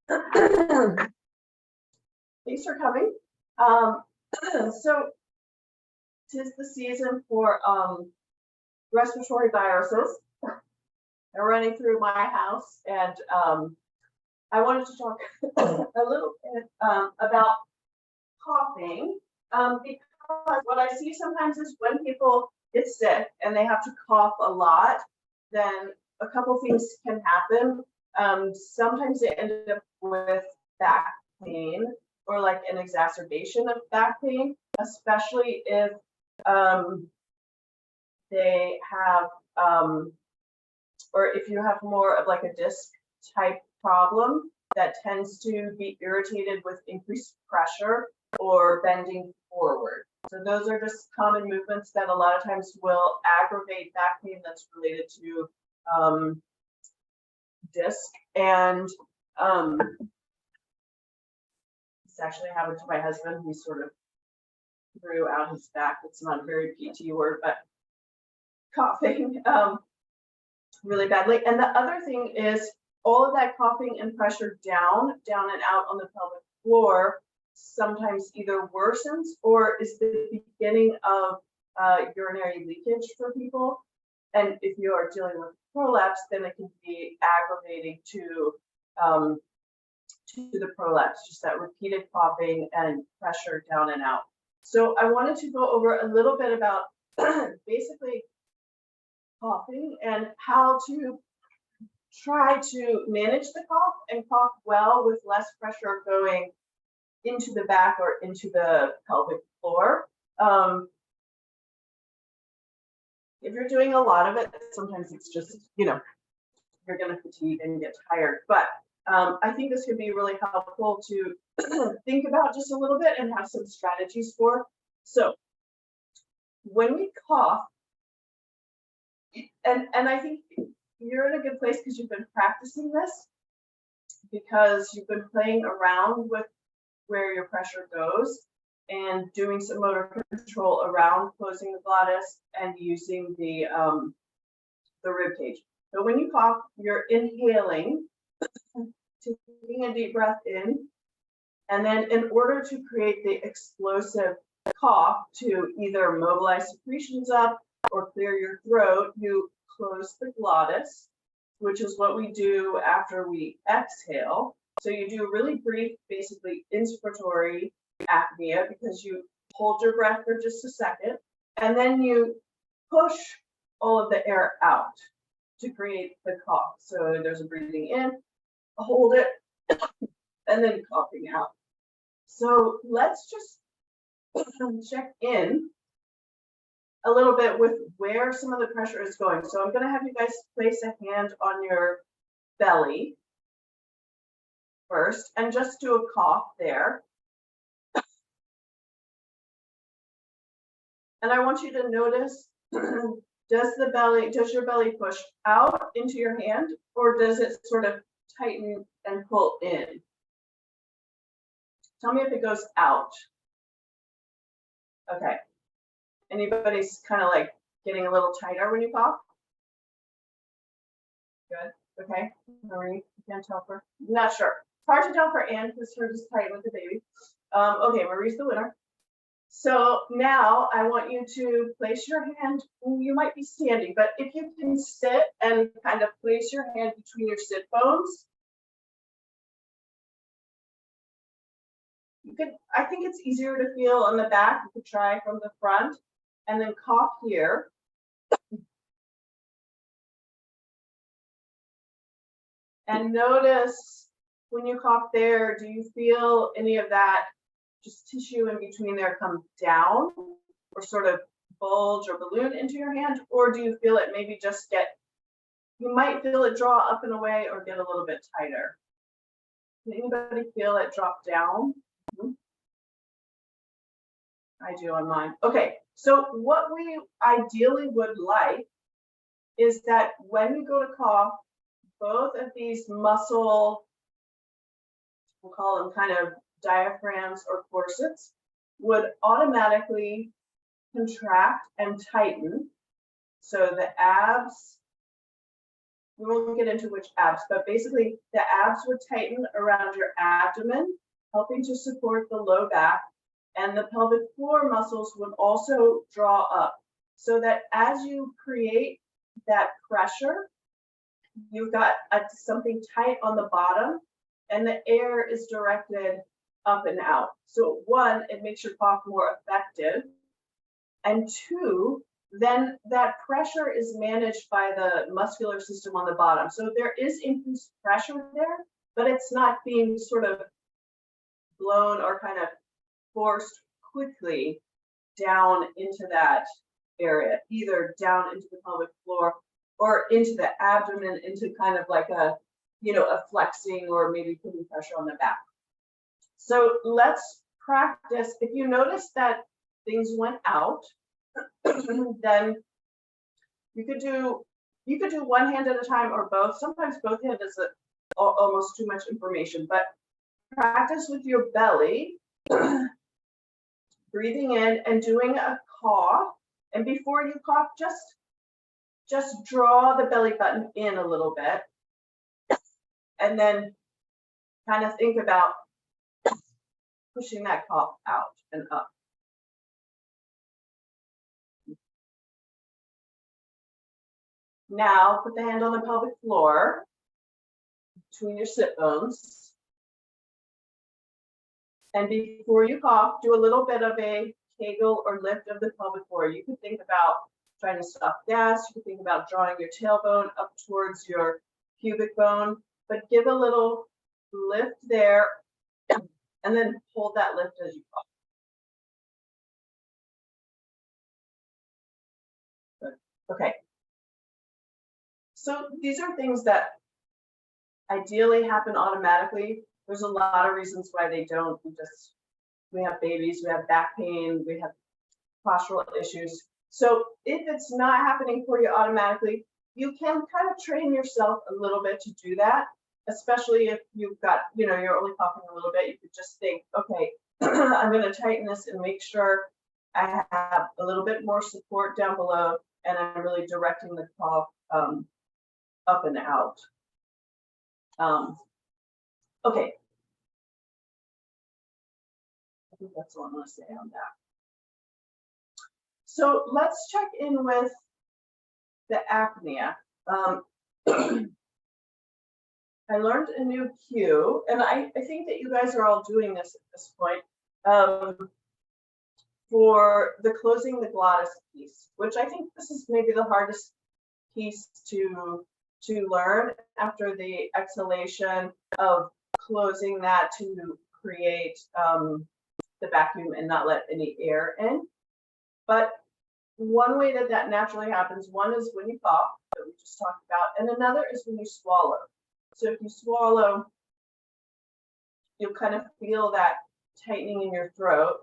Thanks for coming. So, 'tis the season for respiratory viruses are running through my house, and I wanted to talk a little bit about coughing, because what I see sometimes is when people get sick and they have to cough a lot, then a couple things can happen. Sometimes they end up with back pain or like an exacerbation of back pain, especially if they have, or if you have more of like a disc type problem that tends to be irritated with increased pressure or bending forward. So those are just common movements that a lot of times will aggravate back pain that's related to disc. And this actually happened to my husband. He sort of threw out his back. It's not a very PT word, but coughing really badly. And the other thing is all of that coughing and pressure down and out on the pelvic floor sometimes either worsens or is the beginning of urinary leakage for people. And if you are dealing with prolapse, then it can be aggravating to the prolapse, just that repeated coughing and pressure down and out. So I wanted to go over a little bit about basically coughing and how to try to manage the cough and cough well with less pressure going into the back or into the pelvic floor. If you're doing a lot of it, sometimes it's just, you're going to fatigue and get tired. But I think this could be really helpful to think about just a little bit and have some strategies for. So when we cough, and I think you're in a good place because you've been practicing this, because you've been playing around with where your pressure goes and doing some motor control around closing the glottis and using the rib cage. So when you cough, you're inhaling, taking a deep breath in, and then in order to create the explosive cough to either mobilize secretions up or clear your throat, you close the glottis, which is what we do after we exhale. So you do really brief, basically inspiratory apnea, because you hold your breath for just a second, and then you push all of the air out to create the cough. So there's a breathing in, hold it, and then coughing out. So let's just check in a little bit with where some of the pressure is going. So I'm going to have you guys place a hand on your belly first and just do a cough there. And I want you to notice, does your belly push out into your hand, or does it sort of tighten and pull in? Tell me if it goes out. Okay. Anybody's kind of like getting a little tighter when you cough? Good. Okay. Marie, you can't tell for. Not sure. It's hard to tell for Anne because hers is tight with the baby. Okay, Marie's the winner. So now I want you to place your hand. You might be standing, but if you can sit and kind of place your hand between your sit bones. You could, I think it's easier to feel on the back. You could try from the front and then cough here. And notice when you cough there, do you feel any of that just tissue in between there come down or sort of bulge or balloon into your hand? Or do you feel it maybe just you might feel it draw up and away or get a little bit tighter? Can anybody feel it drop down? I do on mine. Okay, so what we ideally would like is that when you go to cough, both of these muscle, we'll call them kind of diaphragms or corsets, would automatically contract and tighten. So the abs we won't get into which abs, but basically the abs would tighten around your abdomen, helping to support the low back, and the pelvic floor muscles would also draw up, so that as you create that pressure, you've got something tight on the bottom, and the air is directed up and out. So one, it makes your cough more effective, and two, then that pressure is managed by the muscular system on the bottom. So there is increased pressure there, but it's not being sort of blown or kind of forced quickly down into that area, either down into the pelvic floor or into the abdomen, into kind of like a, you know, a flexing or maybe putting pressure on the back. So let's practice. If you notice that things went out, then you could do one hand at a time or both. Sometimes both hands is almost too much information, but practice with your belly, breathing in and doing a cough. And before you cough, just draw the belly button in a little bit, and then kind of think about pushing that cough out and up. Now put the hand on the pelvic floor between your sit bones. And before you cough, do a little bit of a kegel or lift of the pelvic floor. You can think about trying to stop gas. You can think about drawing your tailbone up towards your pubic bone, but give a little lift there and then hold that lift as you cough. Good. Okay. So these are things that ideally happen automatically. There's a lot of reasons why they don't. We have babies, we have back pain, we have postural issues. So if it's not happening for you automatically, you can kind of train yourself a little bit to do that, especially if you've got, you know, you're only coughing a little bit. You could just think, okay, I'm going to tighten this and make sure I have a little bit more support down below, and I'm really directing the cough up and out. Okay. I think that's all I'm going to say on that. So let's check in with the apnea. I learned a new cue, and I think that you guys are all doing this at this point, for the closing the glottis piece, which I think this is maybe the hardest piece to learn after the exhalation of closing that to create the vacuum and not let any air in. But one way that that naturally happens, one is when you cough, that we just talked about, and another is when you swallow. So if you swallow, you'll kind of feel that tightening in your throat,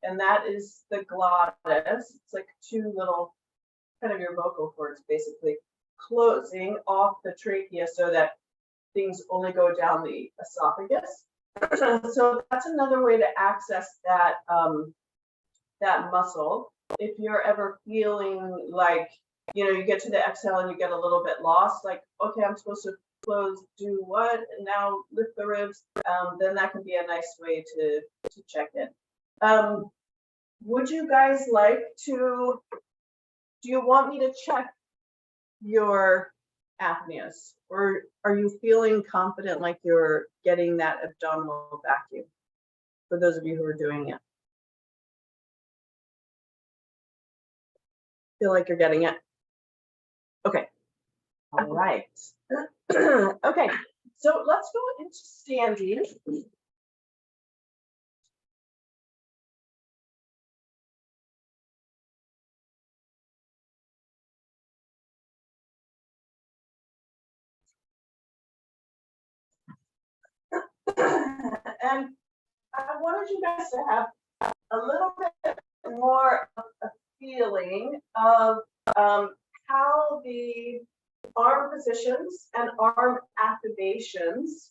and that is the glottis. It's like two little, kind of your vocal cords basically closing off the trachea so that things only go down the esophagus. So that's another way to access that that muscle. If you're ever feeling like, you know, you get to the exhale and you get a little bit lost, like, okay, I'm supposed to close, do what, and now lift the ribs, then that can be a nice way to check in. Would you guys like to, do you want me to check your apneas, or are you feeling confident like you're getting that abdominal vacuum, for those of you who are doing it? Feel like you're getting it? Okay. All right. Okay, so let's go into standing. And I wanted you guys to have a little bit more of a feeling of how the arm positions and arm activations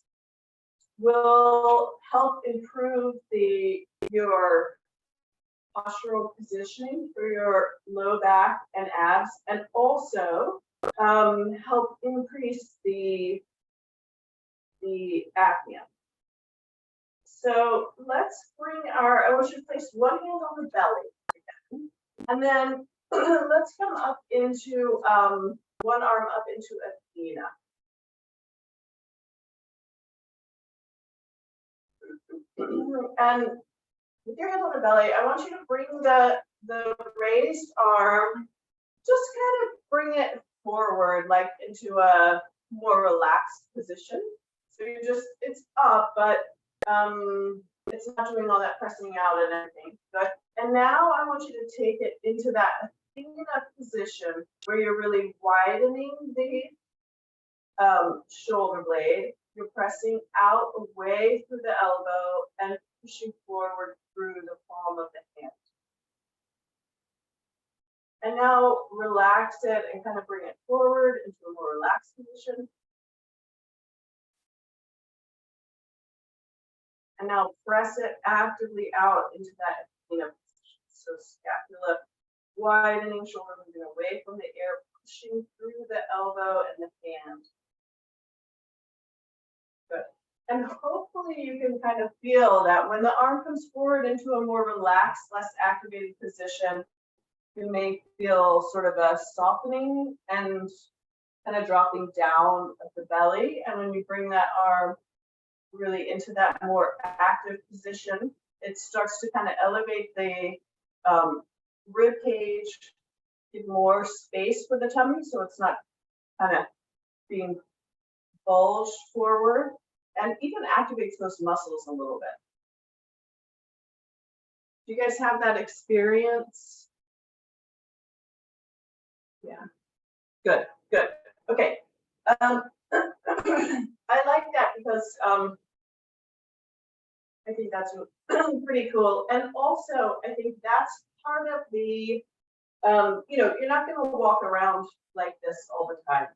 will help improve your postural positioning for your low back and abs, and also help increase the apnea. So let's bring I want you to place one hand on the belly again, and then let's come up into one arm up into Athena. And with your hand on the belly, I want you to bring the raised arm, just kind of bring it forward, like into a more relaxed position. So you just, it's up, but it's not doing all that pressing out and everything. Good. And now I want you to take it into that Athena position where you're really widening the shoulder blade. You're pressing out away through the elbow and pushing forward through the palm of the hand. And now relax it and kind of bring it forward into a more relaxed position. And now press it actively out into that Athena position. So scapula widening, shoulder moving away from the air, pushing through the elbow and the hand. Good. And hopefully you can kind of feel that when the arm comes forward into a more relaxed, less activated position, you may feel sort of a softening and kind of dropping down of the belly. And when you bring that arm really into that more active position, it starts to kind of elevate the rib cage, give more space for the tummy, so it's not kind of being bulged forward, and even activates those muscles a little bit. Do you guys have that experience? Yeah, good, good. Okay. I like that because I think that's pretty cool. And also, I think that's part of the, you know, you're not going to walk around like this all the time.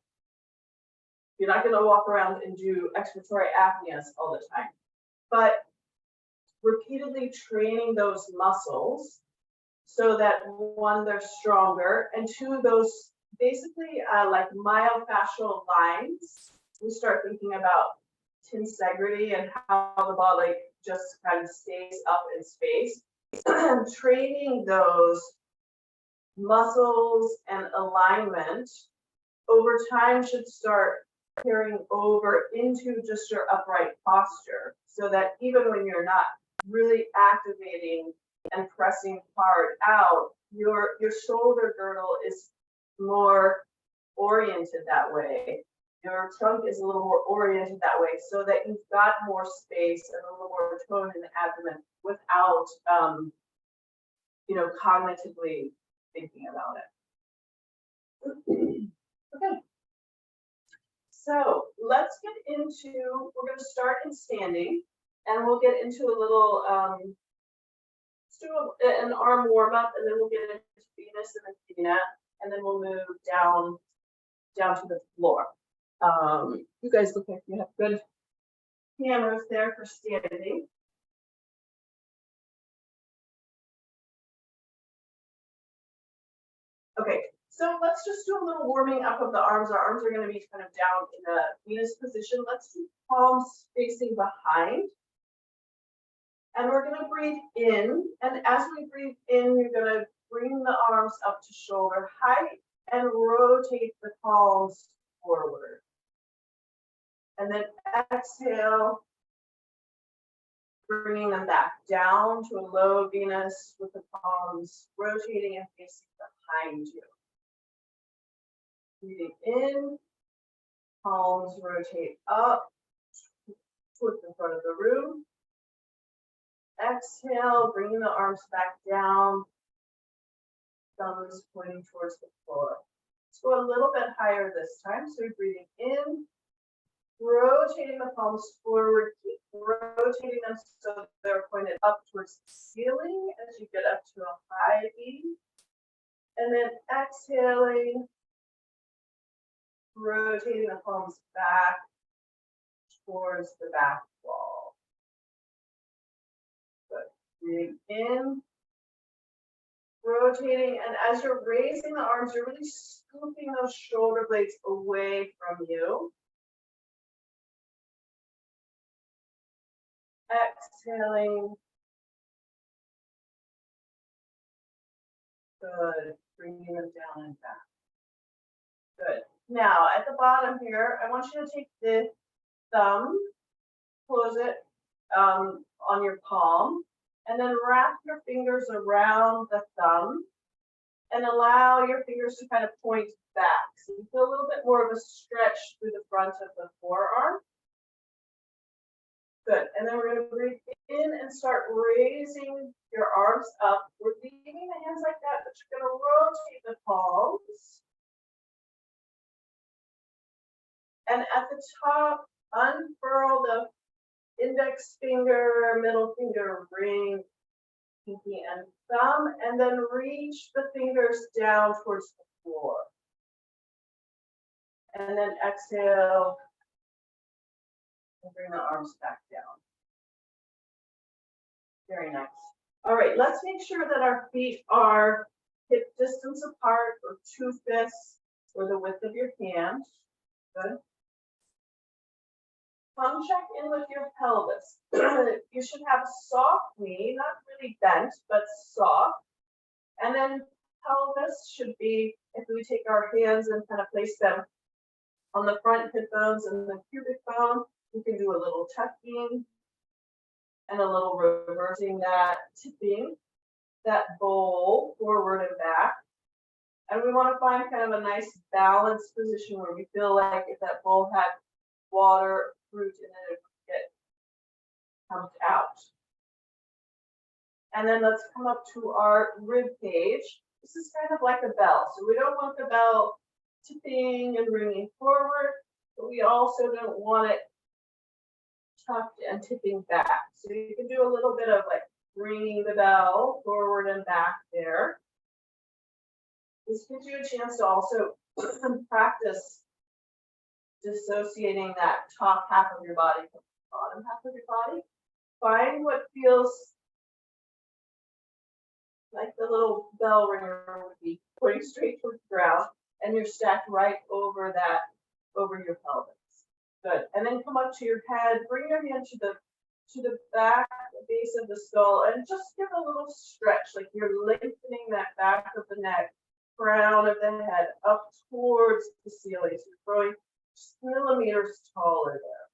You're not going to walk around and do expiratory apneas all the time. But repeatedly training those muscles so that one, they're stronger, and two, those basically like myofascial lines, we start thinking about tensegrity and how the body just kind of stays up in space. Training those muscles and alignment over time should start carrying over into just your upright posture, so that even when you're not really activating and pressing hard out, your shoulder girdle is more oriented that way. Your trunk is a little more oriented that way, so that you've got more space and a little more tone in the abdomen without, you know, cognitively thinking about it. Okay. So let's get into, we're going to start in standing, and we'll get into a little, let's do an arm warm up, and then we'll get into Venus and Athena, and then we'll move down to the floor. You guys look like you have good cameras there for standing. Okay, so let's just do a little warming up of the arms. Our arms are going to be kind of down in a Venus position. Let's do palms facing behind. And we're going to breathe in. And as we breathe in, you're going to bring the arms up to shoulder height and rotate the palms forward. And then exhale, bringing them back down to a low Venus with the palms rotating and facing behind you. Breathing in, palms rotate up towards the front of the room. Exhale, bringing the arms back down, thumbs pointing towards the floor. Let's go a little bit higher this time. So you're breathing in, rotating the palms forward, keep rotating them so they're pointed up towards the ceiling as you get up to a high V. And then exhaling, rotating the palms back towards the back wall. Good. Breathing in, rotating, and as you're raising the arms, you're really scooping those shoulder blades away from you. Exhaling. Good. Bringing them down and back. Good. Now, at the bottom here, I want you to take the thumb, close it on your palm, and then wrap your fingers around the thumb and allow your fingers to kind of point back. So you feel a little bit more of a stretch through the front of the forearm. Good. And then we're going to breathe in and start raising your arms up. We're leaving the hands like that, but you're going to rotate the palms. And at the top, unfurl the index finger, middle finger, ring, pinky, and thumb, and then reach the fingers down towards the floor. And then exhale, and bring the arms back down. Very nice. All right, let's make sure that our feet are hip distance apart, or 2 fists, or the width of your hand. Good. Come check in with your pelvis. You should have a soft knee, not really bent, but soft. And then pelvis should be, if we take our hands and kind of place them on the front hip bones and the pubic bone, we can do a little tucking and a little reversing that, tipping that bowl forward and back. And we want to find kind of a nice balanced position where we feel like if that bowl had water, fruit, and then it comes out. And then let's come up to our rib cage. This is kind of like a bell. So we don't want the bell tipping and ringing forward, but we also don't want it tucked and tipping back. So you can do a little bit of like ringing the bell forward and back there. This gives you a chance to also practice dissociating that top half of your body from the bottom half of your body. Find what feels like the little bell ringer would be pointing straight towards the ground, and you're stacked right over that, over your pelvis. Good. And then come up to your head, bring your hand to the back, the base of the skull, and just give a little stretch, like you're lengthening that back of the neck, crown of the head up towards the ceiling. So you're growing just millimeters taller there.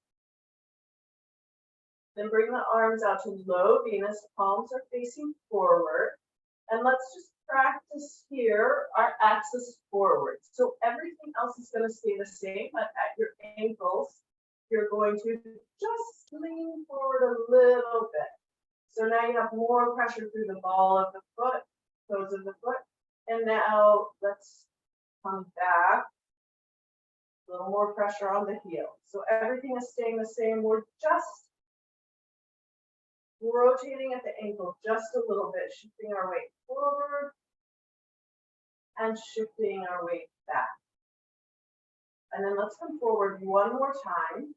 Then bring the arms out to low Venus, palms are facing forward. And let's just practice here our axis forward. So everything else is going to stay the same, but at your ankles, you're going to just lean forward a little bit. So now you have more pressure through the ball of the foot, toes of the foot. And now let's come back. A little more pressure on the heel. So everything is staying the same. We're just rotating at the ankle just a little bit, shifting our weight forward and shifting our weight back. And then let's come forward one more time.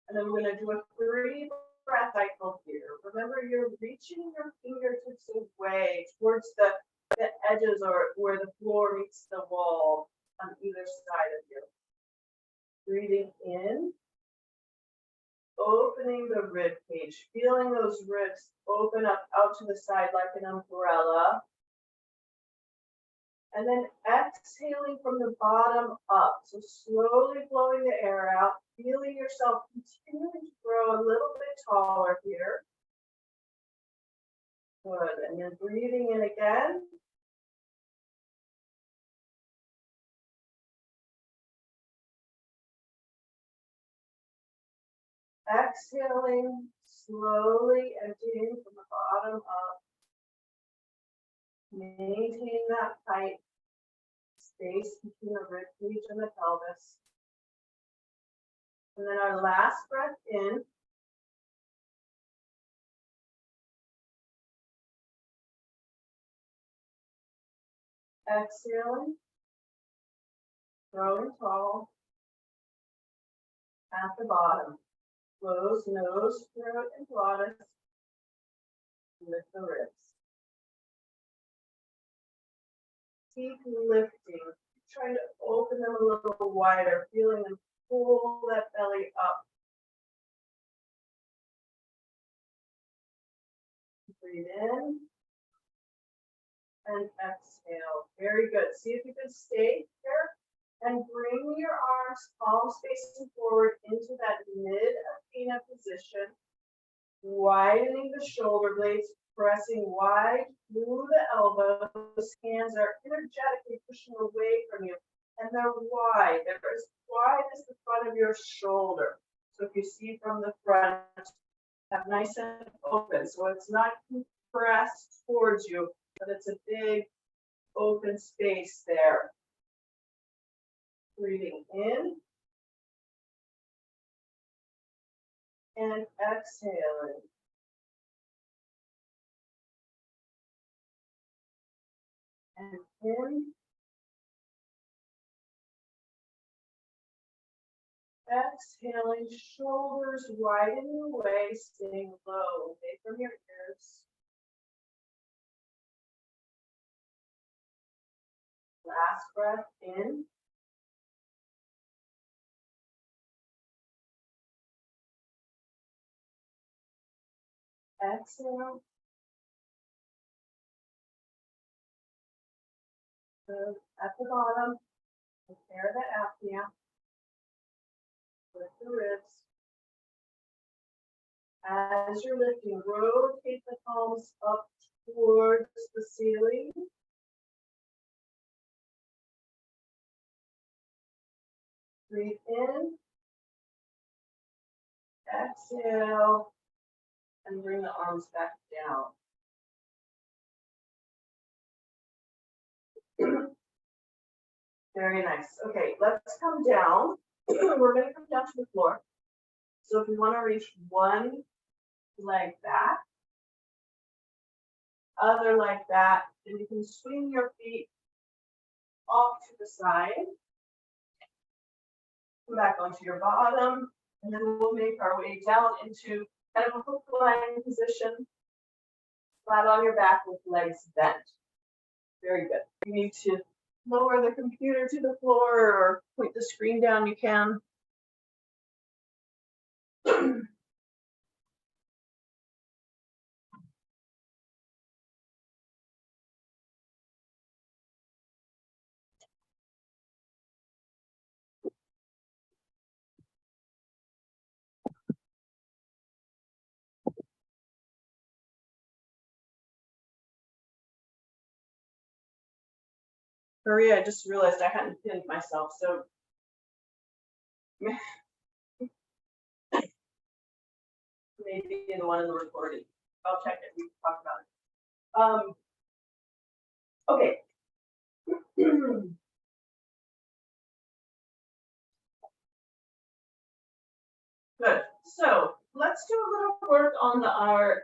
And then we're going to do a 3 breath cycle here. Remember, you're reaching your fingertips away towards the edges or where the floor meets the wall on either side of you. Breathing in, opening the rib cage, feeling those ribs open up out to the side like an umbrella. And then exhaling from the bottom up. So slowly blowing the air out, feeling yourself continuing to grow a little bit taller here. Good. And then breathing in again. Exhaling, slowly emptying from the bottom up. Maintain that tight space between the rib cage and the pelvis. And then our last breath in. Exhaling, growing tall at the bottom. Close nose, throat, and glottis with the ribs. Keep lifting. Trying to open them a little wider, feeling them pull that belly up. Breathe in and exhale. Very good. See if you can stay here and bring your arms palms facing forward into that mid Athena position, widening the shoulder blades, pressing wide through the elbows. Hands are energetically pushing away from you, and they're wide. They're as wide as the front of your shoulder. So if you see from the front, have nice and open. So it's not compressed towards you, but it's a big open space there. Breathing in and exhaling. And in. Exhaling, shoulders widening away, staying low, away from your ears. Last breath in. Exhale. So at the bottom, prepare the apnea. Lift the ribs. As you're lifting, rotate the palms up towards the ceiling. Breathe in. Exhale. And bring the arms back down. Very nice. Okay, let's come down. We're going to come down to the floor. So if you want to reach one leg back, other leg back, then you can swing your feet off to the side. Come back onto your bottom, and then we'll make our way down into kind of a hook line position, flat on your back with legs bent. Very good. You need to lower the computer to the floor or point the screen down, you can. Maria, I just realized I hadn't pinned myself, so maybe the one in the recording. I'll check it. We can talk about it. Okay. Good. So let's do a little work on our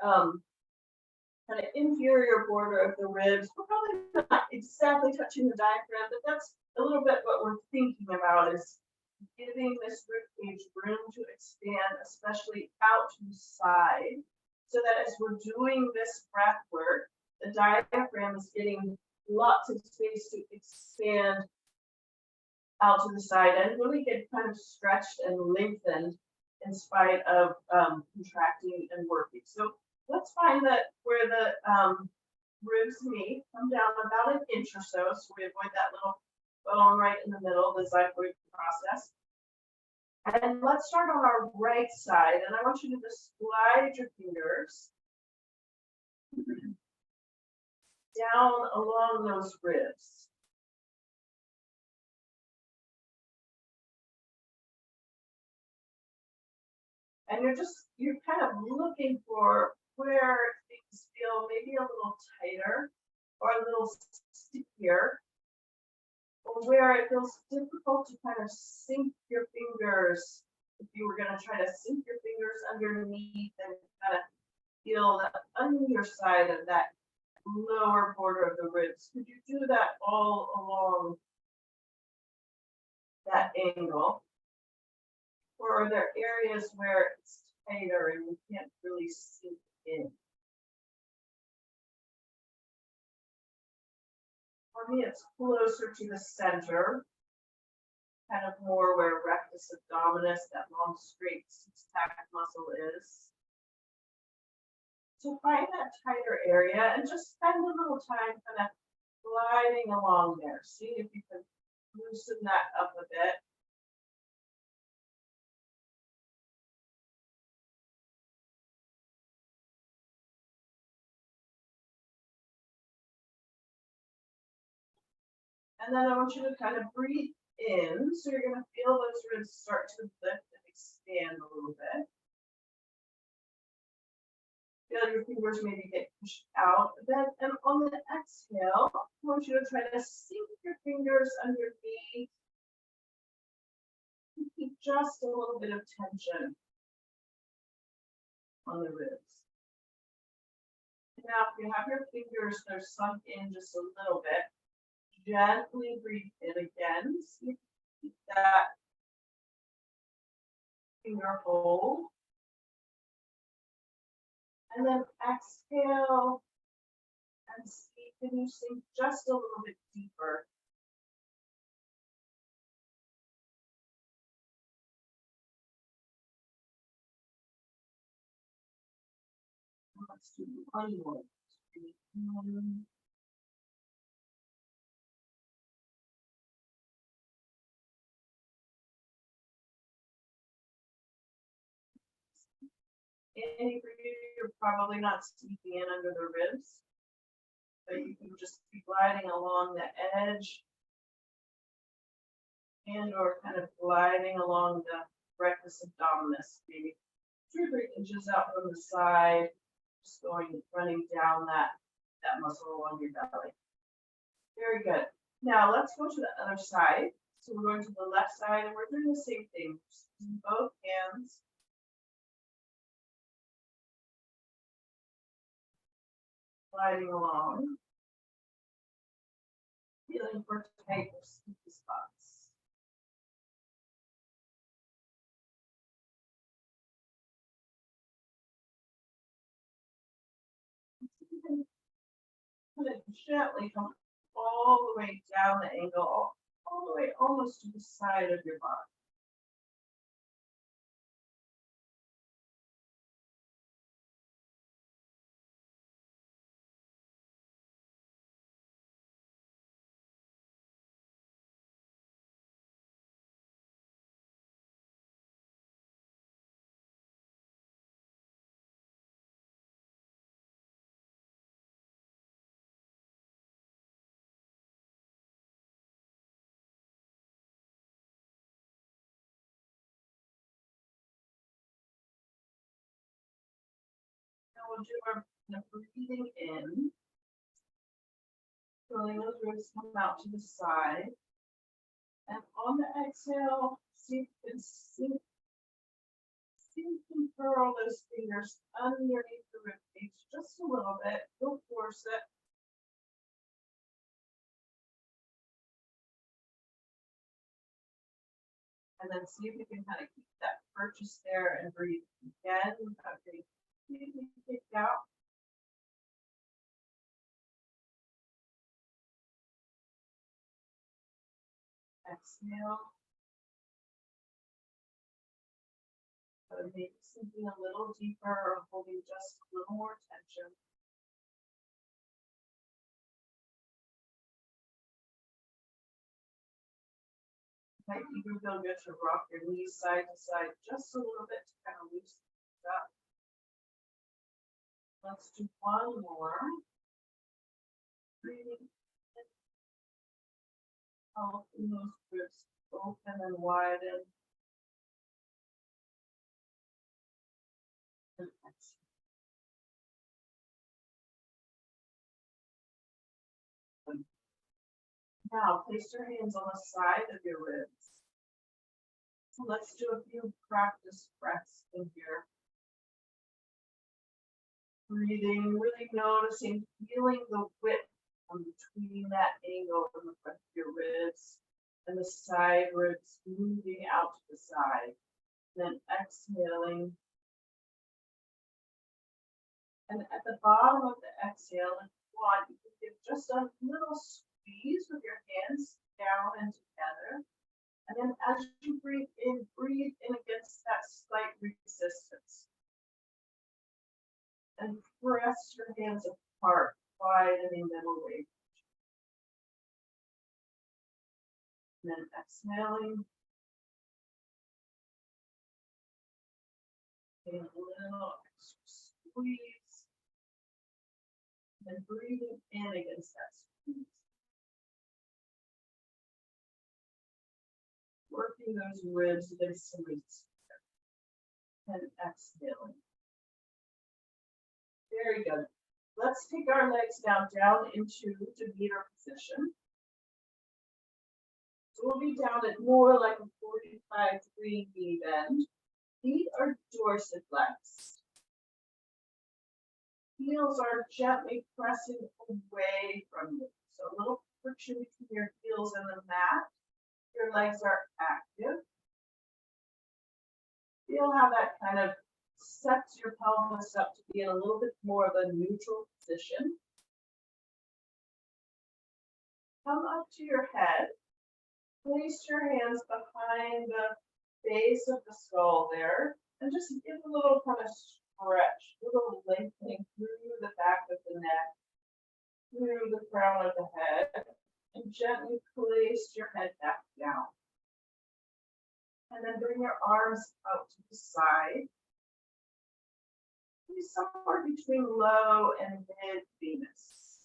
kind of inferior border of the ribs. We're probably not exactly touching the diaphragm, but that's a little bit what we're thinking about, is giving this rib cage room to expand, especially out to the side, so that as we're doing this breath work, the diaphragm is getting lots of space to expand out to the side and really get kind of stretched and lengthened in spite of contracting and working. So let's find that where the ribs meet, come down about an inch or so we avoid that little bone right in the middle, the xiphoid process. And let's start on our right side, and I want you to just slide your fingers down along those ribs. And you're kind of looking for where things feel maybe a little tighter or a little stickier, or where it feels difficult to kind of sink your fingers. If you were going to try to sink your fingers underneath and kind of feel the underside of that lower border of the ribs, could you do that all along that angle? Or are there areas where it's tighter and you can't really sink in? For me, it's closer to the center, kind of more where rectus abdominis, that long straight six-pack muscle is. So find that tighter area and just spend a little time kind of gliding along there. See if you can loosen that up a bit. And then I want you to kind of breathe in. So you're going to feel those ribs start to lift and expand a little bit. Feel your fingers maybe get pushed out a bit. And on the exhale, I want you to try to sink your fingers underneath. Keep just a little bit of tension on the ribs. Now, if you have your fingers, they're sunk in just a little bit. Gently breathe in again. So you keep that finger hold. And then exhale and see, can you sink just a little bit deeper? Let's do one more. And you're probably not sinking in under the ribs, but you can just be gliding along the edge and or kind of gliding along the rectus abdominis, maybe 2 or 3 inches out from the side, just running down that muscle along your belly. Very good. Now let's go to the other side. So we're going to the left side and we're doing the same thing. Just using both hands. Gliding along. Feeling for tight or sticky spots. Put it gently, come all the way down the angle, all the way almost to the side of your body. Now we'll do our breathing in. Feeling those ribs come out to the side. And on the exhale, see if you can sink and curl those fingers underneath the rib cage just a little bit. Don't force it. And then see if you can kind of keep that purchase there and breathe again without getting completely kicked out. Exhale. So maybe sinking a little deeper or holding just a little more tension. Might even feel good to rock your knees side to side just a little bit to kind of loosen things up. Let's do one more. Breathing in. Helping those ribs open and widen. And exhale. Now place your hands on the side of your ribs. So let's do a few practice breaths in here. Breathing, really noticing, feeling the width between that angle from the front of your ribs and the side ribs moving out to the side. Then exhaling. And at the bottom of the exhale, if you want, you can give just a little squeeze squeeze with your hands down and together. And then as you breathe in against that slight resistance. And press your hands apart, widening them away. And then exhaling. Getting a little extra squeeze. And breathing in against that squeeze. Working those ribs against some resistance. And exhaling. Very good. Let's take our legs now down into Demeter position. So we'll be down at more like a 45-degree knee bend. Feet are dorsiflexed. Heels are gently pressing away from you. So a little friction between your heels and the mat. Your legs are active. Feel how that kind of sets your pelvis up to be in a little bit more of a neutral position. Come up to your head. Place your hands behind the base of the skull there, and just give a little kind of stretch, a little lengthening through the back of the neck, through the crown of the head, and gently place your head back down. And then bring your arms out to the side. Somewhere between low and mid Venus.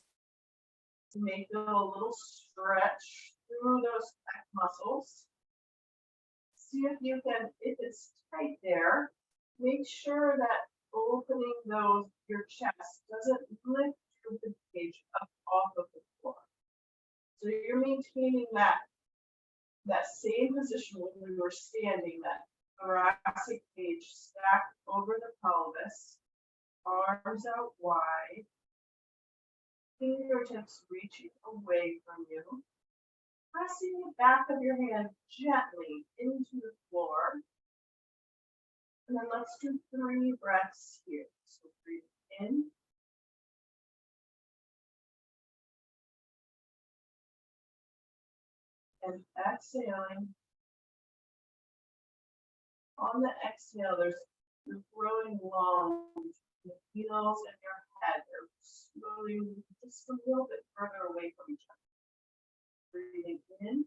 You may feel a little stretch through those back muscles. See if you can, if it's tight there, make sure that opening your chest doesn't lift your ribcage up off of the floor. So you're maintaining that same position when we were standing, that thoracic cage stacked over the pelvis. Arms out wide, fingertips reaching away from you, pressing the back of your hand gently into the floor. And then let's do 3 breaths here. So breathe in. And exhaling. On the exhale, you're growing long. The heels and your head are slowly just a little bit further away from each other. Breathing in.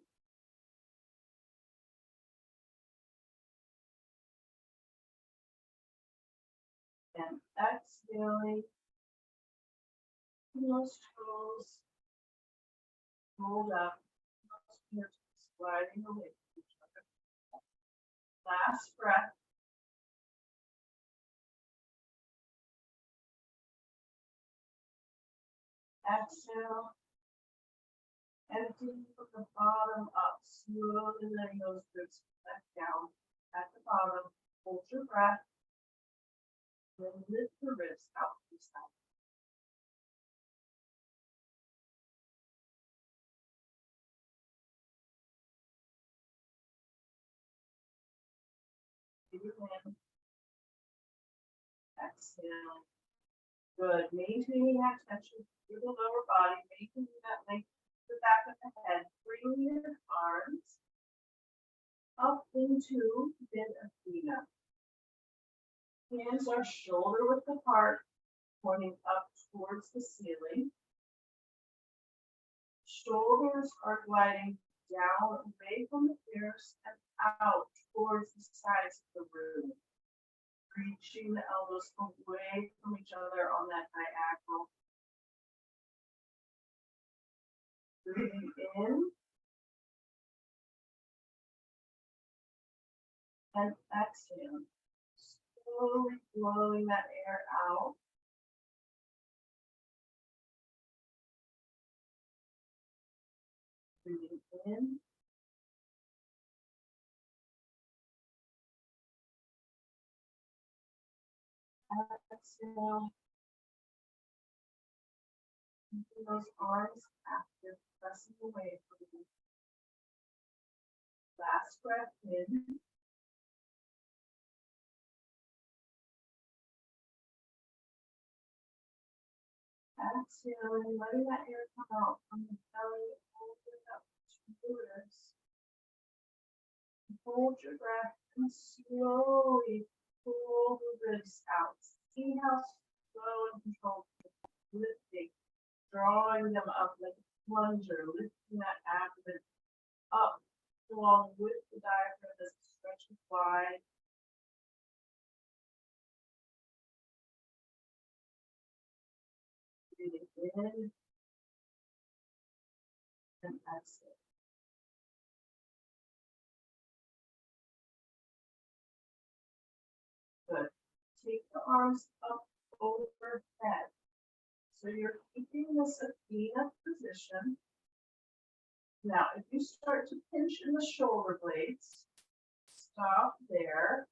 And exhaling. Those toes rolled up. Those fingertips sliding away from each other. Last breath. Exhale, empty from the bottom up, slowly letting those ribs back down. At the bottom, hold your breath, then lift the ribs out to the side. Breathe in, exhale. Good, maintaining that tension through the lower body, maintaining that length through the back of the head. Bring your arms up into mid-Athena. Hands are shoulder width apart, pointing up towards the ceiling. Shoulders are gliding down away from the ears and out towards the sides of the room. Reaching the elbows away from each other on that diagonal. Breathing in. And exhale. Slowly blowing that air out. Breathing in. Exhale. Keeping those arms active, pressing away from you. Last breath in. Exhaling, letting that air come out from the belly the ribs. Hold your breath and slowly pull the ribs out. See how slow and controlled, lifting, drawing them up like a plunger, lifting that abdomen up along with the diaphragm as it stretches wide. Breathing in and exhale. Good. Take the arms up overhead. So you're keeping this Athena position. Now, if you start to pinch in the shoulder blades, stop there.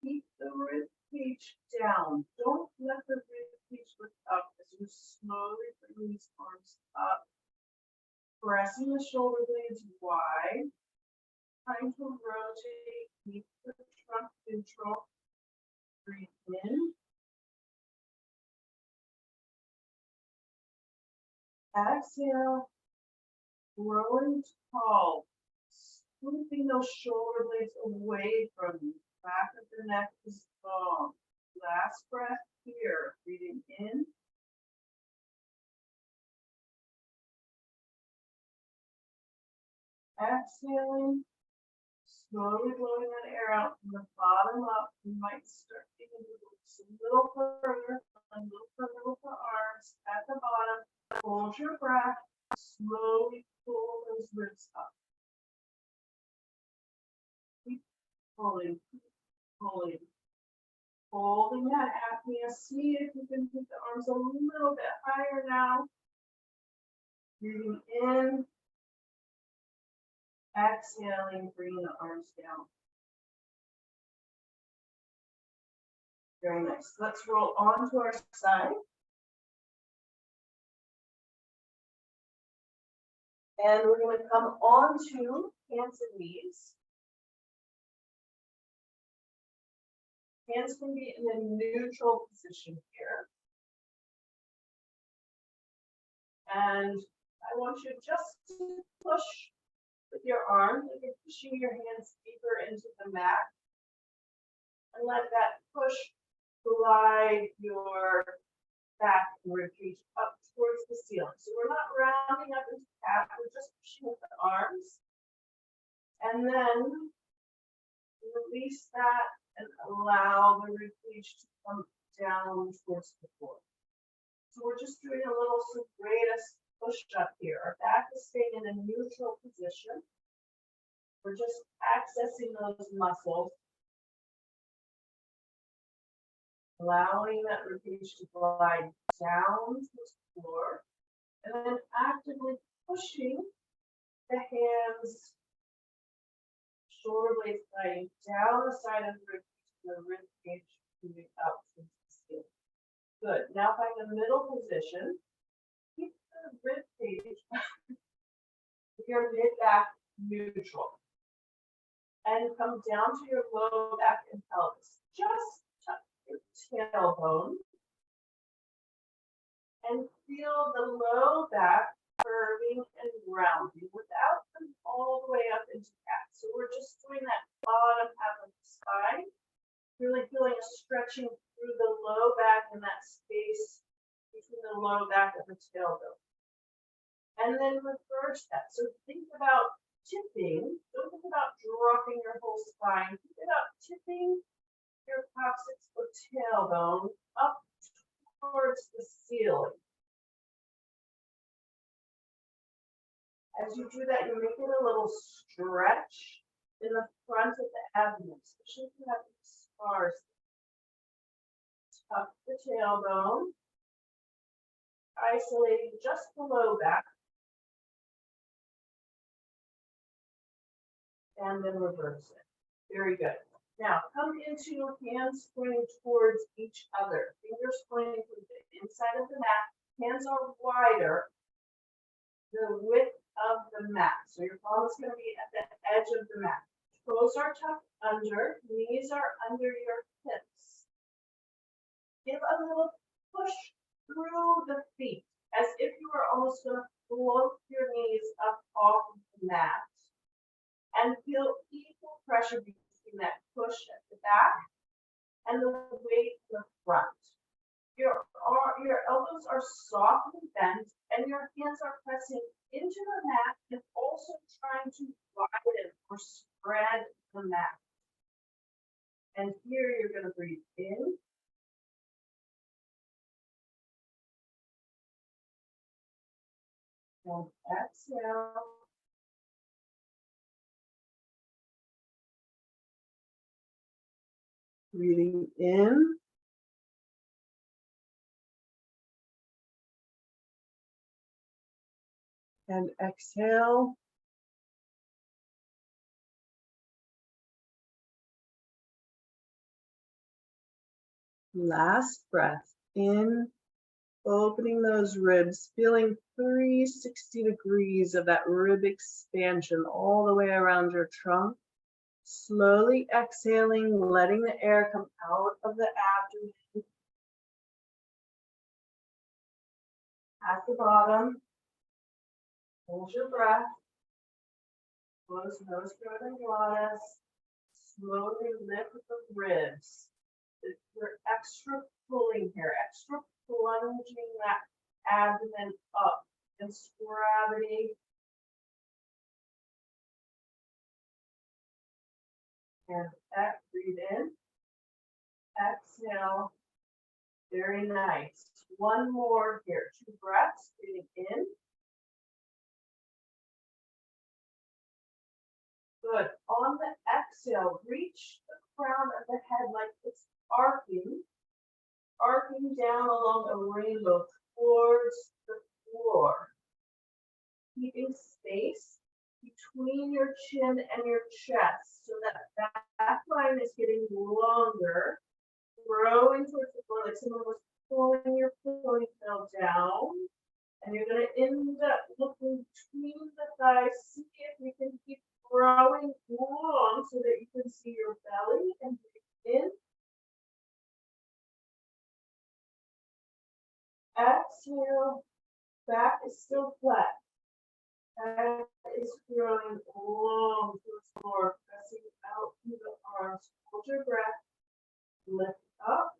Keep the rib cage down. Don't let the rib cage lift up as you slowly bring these arms up. Pressing the shoulder blades wide. Trying to rotate. Keep the trunk neutral. Breathe in. Exhale. Growing tall. Scooping those shoulder blades away from you. Back of the neck is long. Last breath here. Breathing in. Exhaling. Slowly blowing that air out from the bottom up. You might start getting a little further with the arms at the bottom. Hold your breath. Slowly pull those ribs up. Keep pulling, pulling. Holding that apnea. See if you can keep the arms a little bit higher now. Breathing in. Exhaling, bringing the arms down. Very nice. Let's roll onto our side. And we're going to come onto hands and knees. Hands can be in a neutral position here. And I want you just to push with your arms, like you're pushing your hands deeper into the mat. And let that push glide your back and rib cage up towards the ceiling. So we're not rounding up into cat, we're just pushing with the arms. And then release that and allow the rib cage to come down towards the floor. So we're just doing a little serratus push up here. Our back is staying in a neutral position. We're just accessing those muscles. Allowing that rib cage to glide down to the floor. And then actively pushing the hands, shoulder blades gliding down the side of the rib cage, moving up to the ceiling. Good. Now find the middle position. Keep the rib cage with your mid back neutral. And come down to your low back and pelvis. Just tuck your tailbone. And feel the low back curving and rounding without coming all the way up into cat. So we're just doing that bottom half of the spine. Really feeling a stretching through the low back and that space between the low back and the tailbone. And then reverse that. So think about tipping. Don't think about dropping your whole spine. Think about tipping your coccyx or tailbone up towards the ceiling. As you do that, you're making a little stretch in the front of the abdomen, especially if you have scars. Tuck the tailbone, isolating just the low back, and then reverse it. Very good. Now come into hands pointing towards each other, fingers pointing to the inside of the mat. Hands are wider, the width of the mat. So your palm is going to be at the edge of the mat. Toes are tucked under, knees are under your hips. Give a little push through the feet, as if you were almost going to float your knees up off of the mat. And feel equal pressure between that push at the back and the weight in the front. Your elbows are softly bent and your hands are pressing into the mat and also trying to widen or spread the mat. And here you're going to breathe in. And exhale. Breathing in. And exhale. Last breath in, opening those ribs, feeling 360 degrees of that rib expansion all the way around your trunk. Slowly exhaling, letting the air come out of the abdomen. At the bottom, hold your breath. Close nose, throat, and glottis. Slowly lift the ribs. We're extra pulling here, extra plunging that abdomen up against gravity. And breathe in. Exhale. Very nice. One more here. 2 breaths. Breathing in. Good. On the exhale, reach the crown of the head like it's arcing down along a rainbow towards the floor. Keeping space between your chin and your chest so that back line is getting longer, growing towards the floor like someone was pulling your ponytail down. And you're going to end up looking between the thighs, see if you can keep growing long so that you can see your belly and breathe in. Exhale, back is still flat. Head is growing long to the floor, pressing out through the arms. Hold your breath, lift up.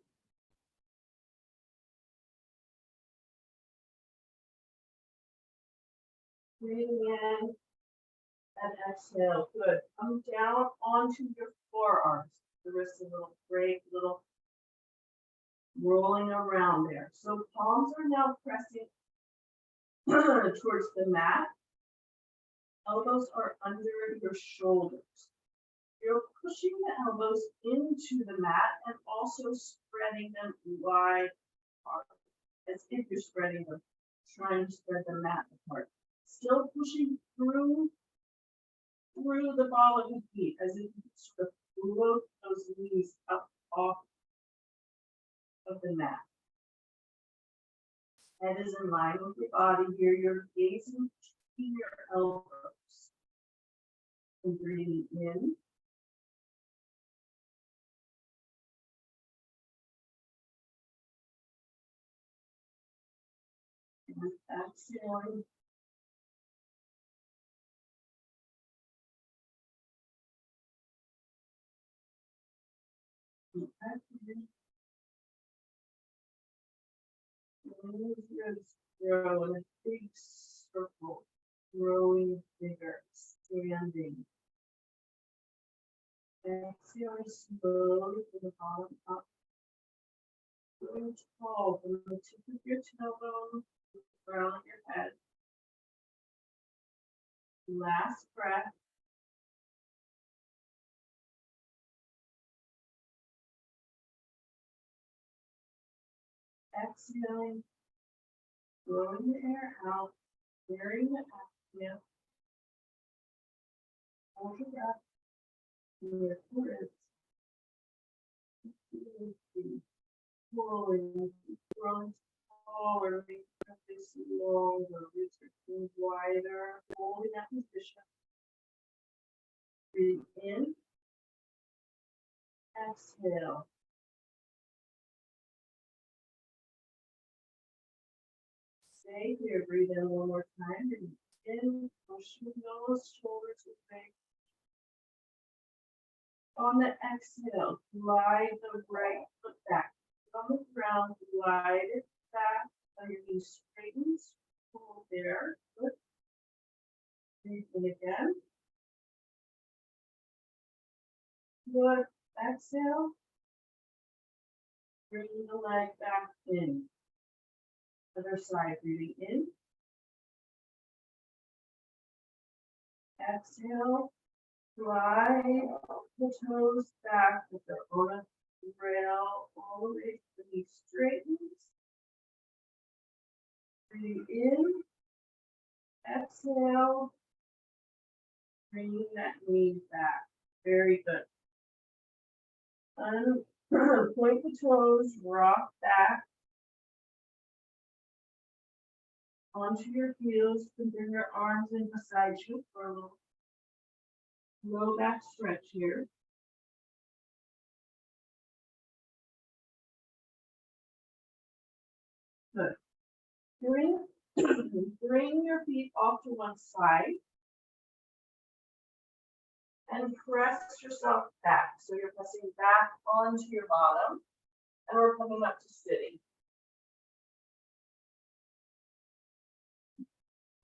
Breathing in and exhale. Good. Come down onto your forearms. The wrists a little break, little rolling around there. So palms are now pressing towards the mat. Elbows are under your shoulders. You're pushing the elbows into the mat and also spreading them wide apart, as if you're spreading them, trying to spread the mat apart. Still pushing through the ball of your feet, as if you sort of float those knees up off of the mat. Head is in line with your body here. You're gazing between your elbows. And breathing in. And exhaling. And exhaling. Those ribs grow in a big circle, growing bigger, expanding. Exhaling slowly from the bottom up. Growing tall from the tip of your tailbone to the crown of your head. Last breath. Exhaling, blowing the air out, clearing the atmosphere. Hold your breath. Lift the ribs. Pulling, growing forward, making the face longer, ribs are wider, holding that position. Breathe in. Exhale. Stay here. Breathe in one more time. in, pushing those shoulders away. On the exhale, glide the right foot back. On the ground, glide it back. So your knee straightens. Pull there. Good. Breathe in again. Good. Exhale. Bring the leg back in. Other side, breathing in. Exhale. Glide the toes back with the on rail all the way to the knee straightens. Breathe in. Exhale. Bring that knee back. Very good. Point the toes, rock back onto your heels. You can bring your arms in beside you for a little low back stretch here. Good. Bring your feet off to one side and press yourself back. So you're pressing back onto your bottom, and we're coming up to sitting.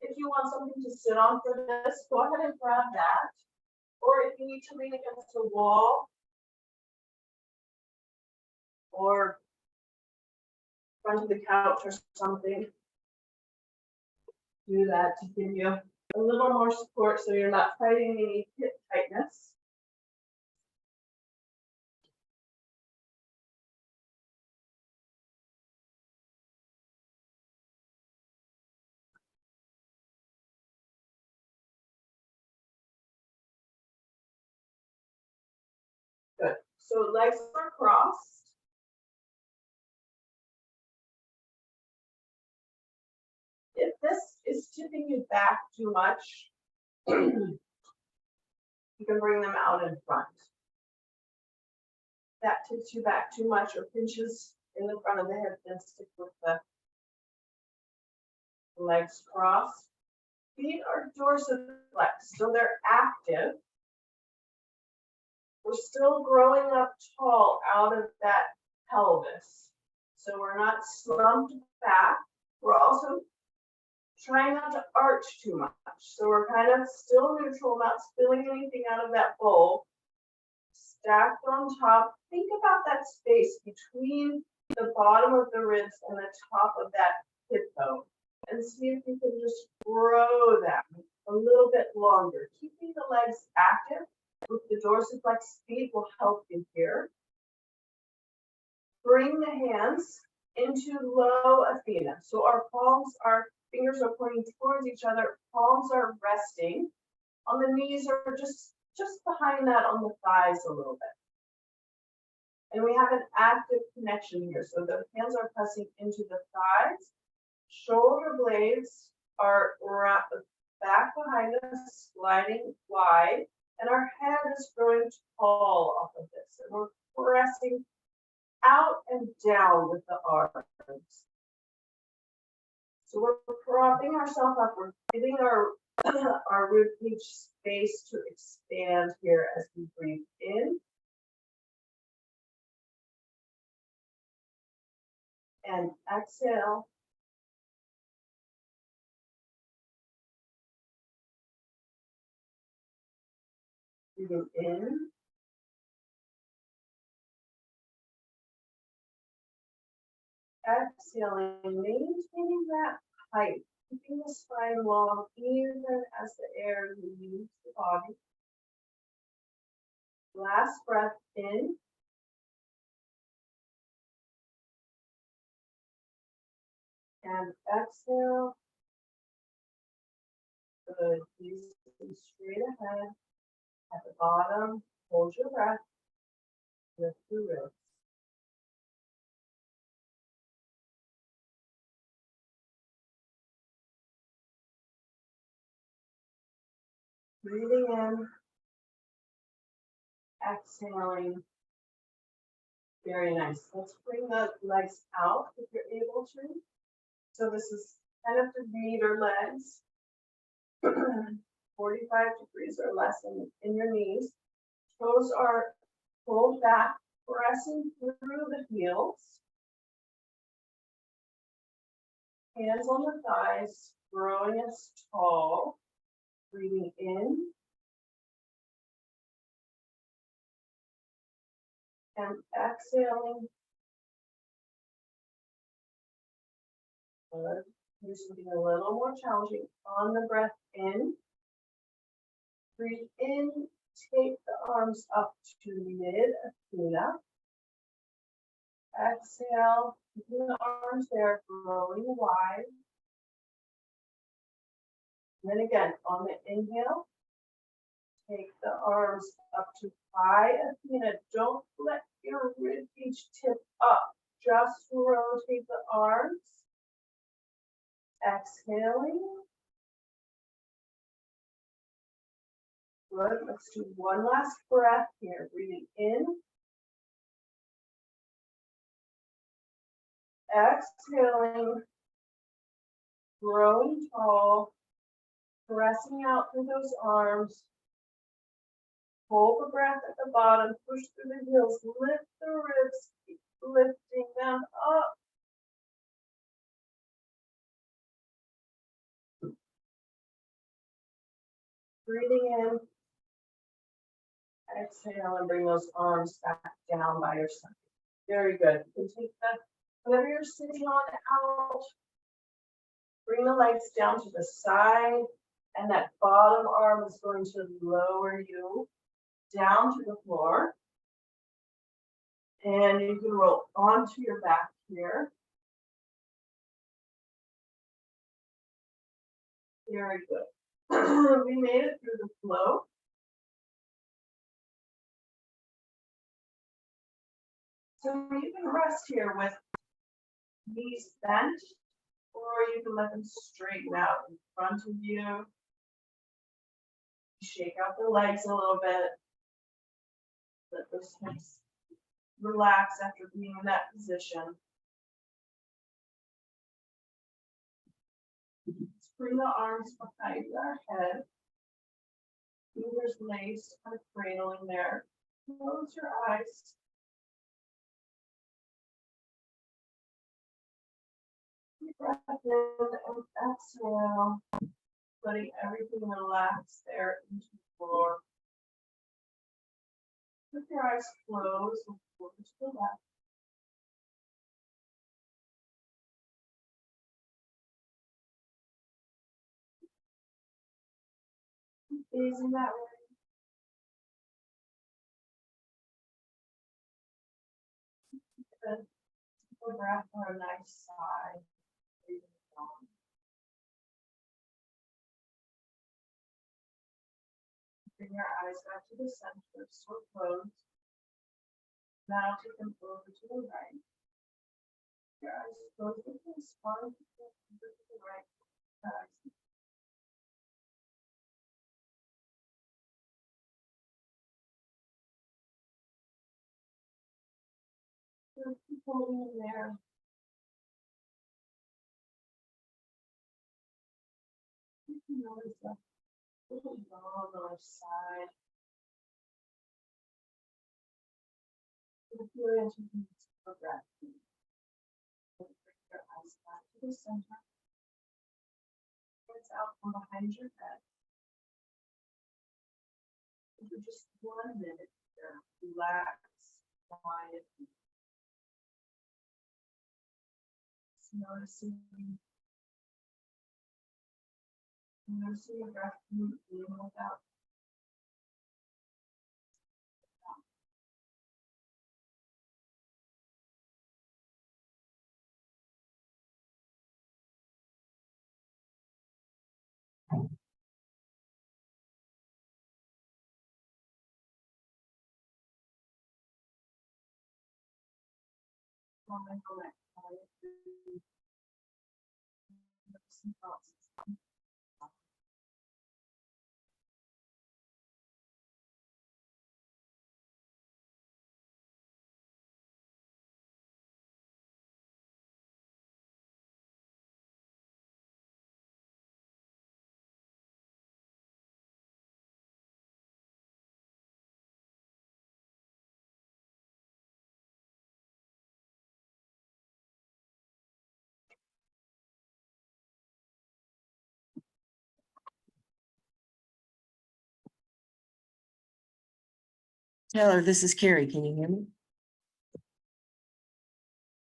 If you want something to sit on for this, go ahead and grab that. Or if you need to lean against a wall or front of the couch or something, do that to give you a little more support so you're not fighting any hip tightness. Good. So legs are crossed. If this is tipping you back too much, you can bring them out in front. If that tips you back too much or pinches in the front of the hip, then stick with the legs crossed. Feet are dorsiflexed, so they're active. We're still growing up tall out of that pelvis. So we're not slumped back. We're also trying not to arch too much. So we're kind of still neutral, not spilling anything out of that bowl. Stacked on top. Think about that space between the bottom of the ribs and the top of that hip bone. And see if you can just grow that a little bit longer. Keeping the legs active with the dorsiflex feet will help you here. Bring the hands into low Athena. So our fingers are pointing towards each other. Palms are resting. On the knees are just behind that on the thighs a little bit. And we have an active connection here. So the hands are pressing into the thighs. Shoulder blades are back behind us, sliding wide, and our head is growing tall off of this. And we're pressing out and down with the arms. So we're propping ourselves up. We're giving our rib cage space to expand here as we breathe in. And exhale. Breathing in. Exhaling, maintaining that height, keeping the spine long even as the air leaves the body. Last breath in. And exhale. Good. Please straight ahead. At the bottom, hold your breath. Lift the ribs. Breathing in. Exhaling. Very nice. Let's bring the legs out if you're able to. So this is kind of the Demeter legs. 45 degrees or less in your knees. Toes are pulled back, pressing through the heels. Hands on the thighs, growing as tall. Breathing in. And exhaling. Good. Here's something a little more challenging. On the breath in. Breathe in, take the arms up to mid Athena. Exhale, keeping the arms there, growing wide. And then again, on the inhale, take the arms up to high Athena. Don't let your ribcage tip up. Just rotate the arms. Exhaling. Good. Let's do one last breath here. Breathing in. Exhaling. Growing tall. Pressing out through those arms. Hold the breath at the bottom. Push through the heels. Lift the ribs. Keep lifting them up. Breathing in. Exhale and bring those arms back down by your side. Very good. You can take that, whatever you're sitting on out. Bring the legs down to the side, and that bottom arm is going to lower you down to the floor. And you can roll onto your back here. Very good. We made it through the flow. So you can rest here with knees bent, or you can let them straighten out in front of you. Shake out the legs a little bit. Let those hips relax after being in that position. Let's bring the arms behind our head. Fingers laced, kind of cradling there. Close your eyes. Deep breath in and exhale. Letting everything relax there into the floor. With your eyes closed, and forward to the left. Facing that way. Good. Take a breath for a nice sigh. Breathing down. Bring your eyes back to the center, still closed. Now take them over to the right. Your eyes closed with the spine to the right. Just keep holding in there. You can notice that little yawn on our side. If you're into the breath, bring your eyes back to the center. Hands out from behind your head. And for just 1 minute here, relax, quiet. Just noticing your breath move in and out. Noticing thoughts. Taylor, this is Carrie. Can you hear me?